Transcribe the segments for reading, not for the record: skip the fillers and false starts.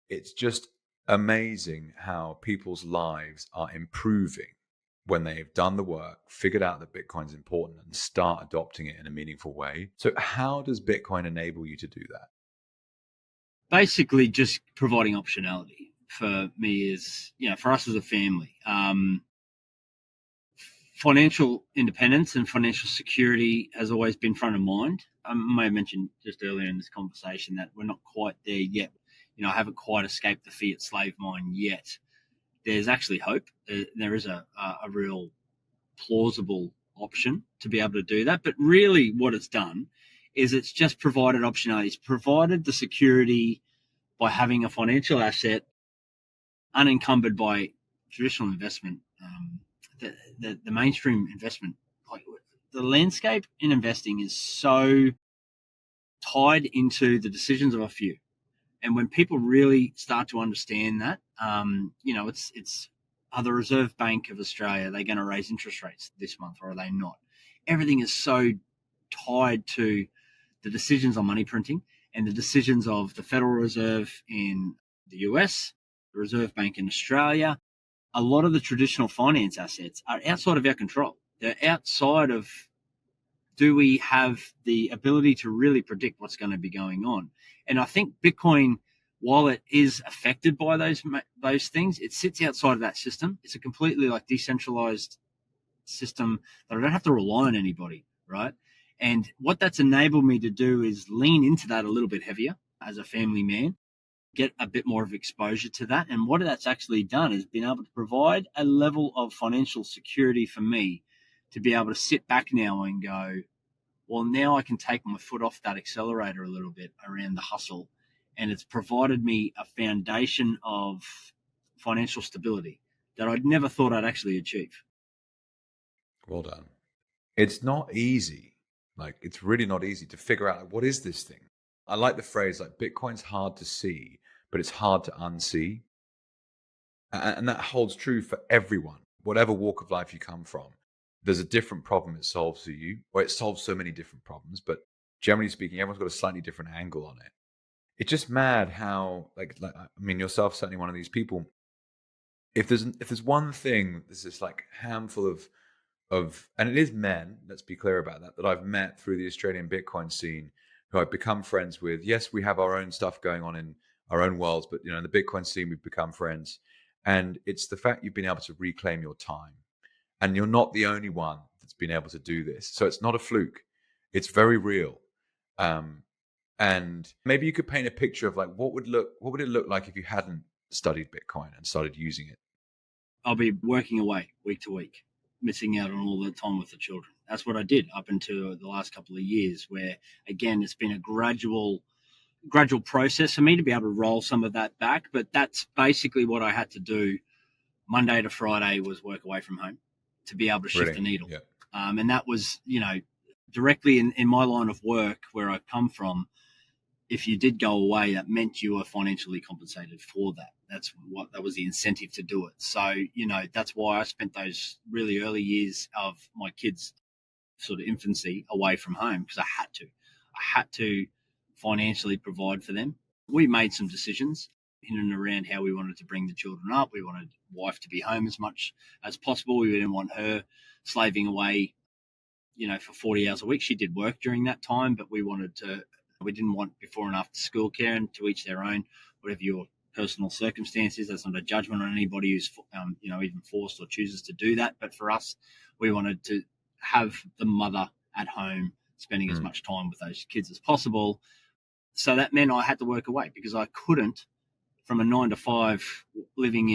it's just amazing how people's lives are improving when they've done the work, figured out that Bitcoin's important, and start adopting it in a meaningful way. So how does Bitcoin enable you to do that? Basically, just providing optionality for me is, for us as a family. Financial independence and financial security has always been front of mind. I may have mentioned just earlier in this conversation that we're not quite there yet. I haven't quite escaped the fiat slave mine yet. There's actually hope. There is a real plausible option to be able to do that. But really what it's done is it's just provided optionality. It's provided the security by having a financial asset unencumbered by traditional investment, the mainstream investment. Like, the landscape in investing is so tied into the decisions of a few. And when people really start to understand that, it's are the Reserve Bank of Australia, are they going to raise interest rates this month or are they not? Everything is so tied to the decisions on money printing and the decisions of the Federal Reserve in the US, the Reserve Bank in Australia. A lot of the traditional finance assets are outside of our control. They're outside of, do we have the ability to really predict what's going to be going on? And I think Bitcoin, while it is affected by those things, it sits outside of that system. It's a completely decentralized system that I don't have to rely on anybody, right? And what that's enabled me to do is lean into that a little bit heavier as a family man, get a bit more of exposure to that. And what that's actually done is been able to provide a level of financial security for me to be able to sit back now and go, well, now I can take my foot off that accelerator a little bit around the hustle. And it's provided me a foundation of financial stability that I'd never thought I'd actually achieve. Well done. It's not easy. It's really not easy to figure out, what is this thing? I like the phrase, Bitcoin's hard to see, but it's hard to unsee. And that holds true for everyone, whatever walk of life you come from. There's a different problem it solves for you, or it solves so many different problems, but generally speaking, everyone's got a slightly different angle on it. It's just mad how, yourself certainly one of these people. If there's one thing, there's this handful of, and it is men, let's be clear about that I've met through the Australian Bitcoin scene, who I've become friends with. Yes, we have our own stuff going on in our own worlds, but in the Bitcoin scene, we've become friends. And it's the fact you've been able to reclaim your time. And you're not the only one that's been able to do this. So it's not a fluke. It's very real. And maybe you could paint a picture of what would it look like if you hadn't studied Bitcoin and started using it? I'll be working away week to week, missing out on all the time with the children. That's what I did up until the last couple of years, where, again, it's been a gradual process for me to be able to roll some of that back. But that's basically what I had to do. Monday to Friday was work away from home to be able to shift the needle. Yeah. And that was, directly in my line of work where I've come from. If you did go away, that meant you were financially compensated for that. That was the incentive to do it. So, that's why I spent those really early years of my kids' sort of infancy away from home, because I had to financially provide for them. We made some decisions in and around how we wanted to bring the children up. We wanted wife to be home as much as possible. We didn't want her slaving away, for 40 hours a week. She did work during that time, but we didn't want before and after school care, and to each their own, whatever your personal circumstances. That's not a judgment on anybody who's, even forced or chooses to do that. But for us, we wanted to have the mother at home spending as much time with those kids as possible. So that meant I had to work away, because I couldn't, from a 9 to 5 living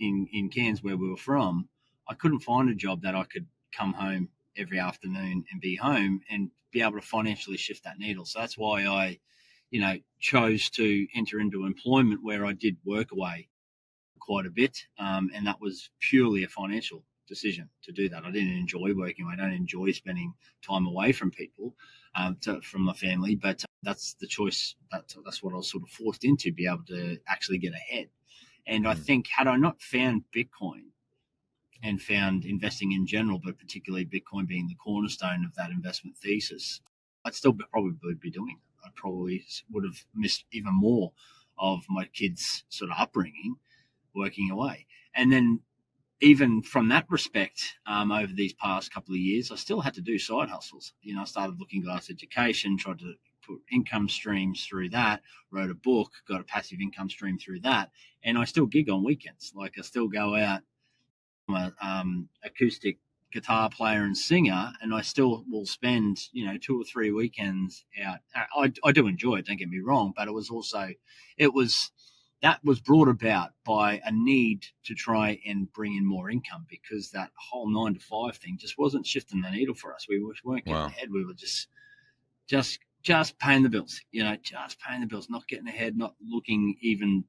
in Cairns where we were from, I couldn't find a job that I could come home every afternoon and be home and be able to financially shift that needle. So that's why I, chose to enter into employment where I did work away quite a bit. And that was purely a financial decision to do that. I didn't enjoy working. I don't enjoy spending time away from people, from my family, but that's the choice. That's what I was sort of forced into, be able to actually get ahead. And I think, had I not found Bitcoin and found investing in general, but particularly Bitcoin being the cornerstone of that investment thesis, I'd still probably be doing it. I probably would have missed even more of my kids' sort of upbringing, working away. And then even from that respect, over these past couple of years, I still had to do side hustles. I started looking at glass education, tried to put income streams through that, wrote a book, got a passive income stream through that. And I still gig on weekends. Like I still go out, I'm a acoustic guitar player and singer, and I still will spend 2 or 3 weekends out. I do enjoy it, don't get me wrong, but it was that was brought about by a need to try and bring in more income, because that whole 9 to 5 thing just wasn't shifting the needle for us. We weren't getting ahead. We were just paying the bills, just paying the bills, not getting ahead, not looking even.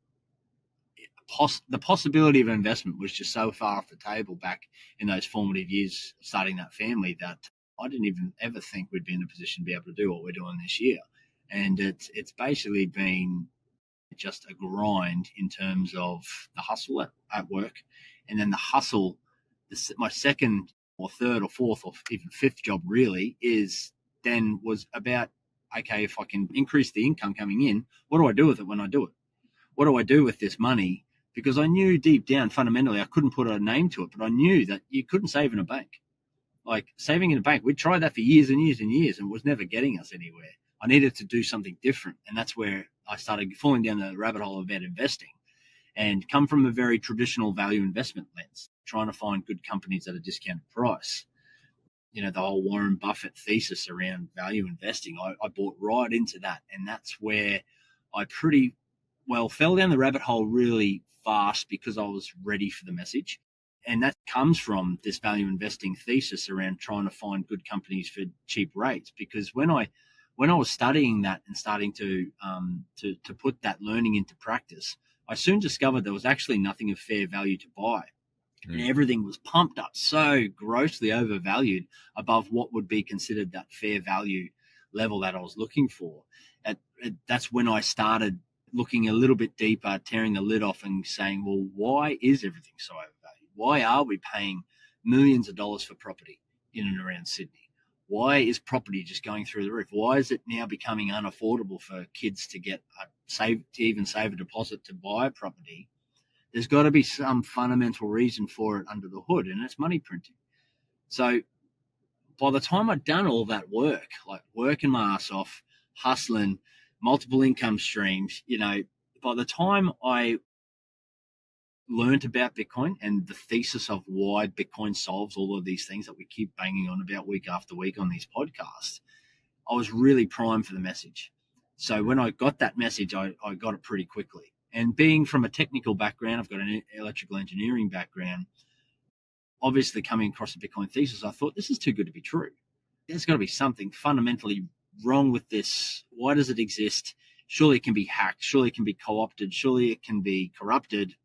The possibility of investment was just so far off the table back in those formative years starting that family, that I didn't even ever think we'd be in a position to be able to do what we're doing this year. And it's basically been just a grind in terms of the hustle at work. And then the hustle, my second or third or fourth or even fifth job really was about, okay, if I can increase the income coming in, what do I do with it when I do it? What do I do with this money? Because I knew deep down, fundamentally, I couldn't put a name to it, but I knew that you couldn't save in a bank. Like saving in a bank, we tried that for years and years and years, and it was never getting us anywhere. I needed to do something different, and that's where I started falling down the rabbit hole about investing, and come from a very traditional value investment lens, trying to find good companies at a discounted price. The whole Warren Buffett thesis around value investing, I bought right into that, and that's where I pretty well fell down the rabbit hole really fast, because I was ready for the message. And that comes from this value investing thesis around trying to find good companies for cheap rates. Because when I was studying that and starting to put that learning into practice, I soon discovered there was actually nothing of fair value to buy. And everything was pumped up so grossly overvalued above what would be considered that fair value level that I was looking for. That's when I started looking a little bit deeper, tearing the lid off and saying, well, why is everything so overvalued? Why are we paying millions of dollars for property in and around Sydney? Why is property just going through the roof? Why is it now becoming unaffordable for kids to even save a deposit to buy a property? There's got to be some fundamental reason for it under the hood, and it's money printing. So by the time I'd done all that work, like working my ass off, hustling, multiple income streams, by the time I learned about Bitcoin and the thesis of why Bitcoin solves all of these things that we keep banging on about week after week on these podcasts, I was really primed for the message. So when I got that message, I got it pretty quickly. And being from a technical background, I've got an electrical engineering background, obviously coming across the Bitcoin thesis, I thought, this is too good to be true. There's got to be something fundamentally wrong with this. Why does it exist? Surely it can be hacked. Surely it can be co-opted. Surely it can be corrupted.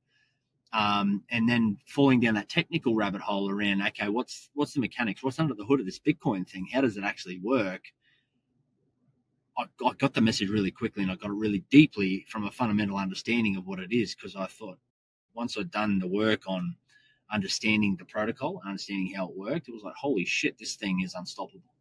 And then falling down that technical rabbit hole around, okay, what's the mechanics? What's under the hood of this Bitcoin thing? How does it actually work? I got the message really quickly, and I got it really deeply from a fundamental understanding of what it is, because I thought once I'd done the work on understanding the protocol, understanding how it worked, it was like, holy shit, this thing is unstoppable.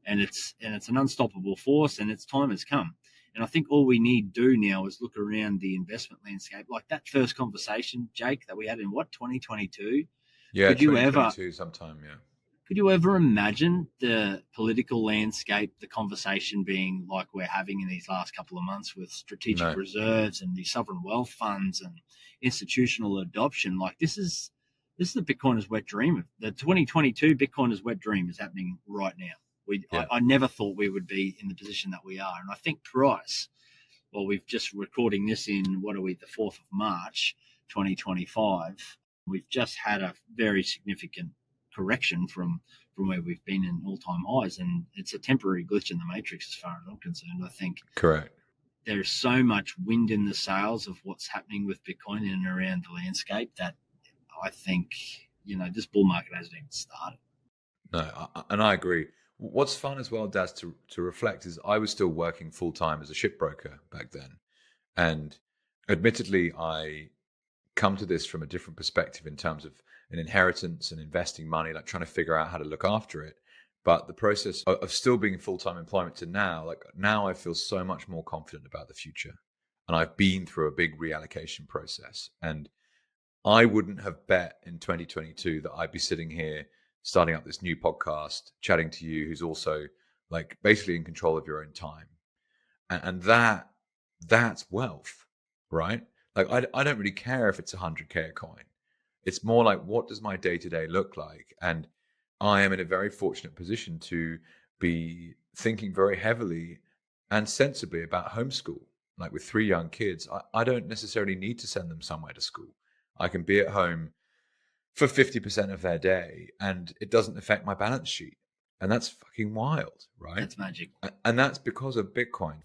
And it's an unstoppable force, and its time has come. And I think all we need to do now is look around the investment landscape, like that first conversation, Jake, that we had in 2022? Yeah, 2022 sometime, yeah. Could you ever imagine the political landscape, the conversation being like we're having in these last couple of months with strategic reserves and the sovereign wealth funds and institutional adoption? Like this is the Bitcoiner's wet dream. The 2022 Bitcoiner's wet dream is happening right now. I never thought we would be in the position that we are. And I think price, well, we've just recording this in, the 4th of March, 2025. We've just had a very significant correction from where we've been in all-time highs, and it's a temporary glitch in the matrix as far as I'm concerned. I think correct. There's so much wind in the sails of what's happening with Bitcoin in and around the landscape that I think this bull market hasn't even started. No, and I agree. What's fun as well, Daz, to reflect is I was still working full-time as a shipbroker back then, and admittedly I come to this from a different perspective in terms of an inheritance and investing money, like trying to figure out how to look after it. But the process of still being in full-time employment to now I feel so much more confident about the future. and I've been through a big reallocation process. And I wouldn't have bet in 2022 that I'd be sitting here starting up this new podcast, chatting to you, who's also like basically in control of your own time. And that's wealth, right? Like I don't really care if it's 100K a coin. It's more like, what does my day-to-day look like? And I am in a very fortunate position to be thinking very heavily and sensibly about homeschool. Like with 3 young kids, I don't necessarily need to send them somewhere to school. I can be at home for 50% of their day and it doesn't affect my balance sheet. And that's fucking wild, right? That's magic. And that's because of Bitcoin.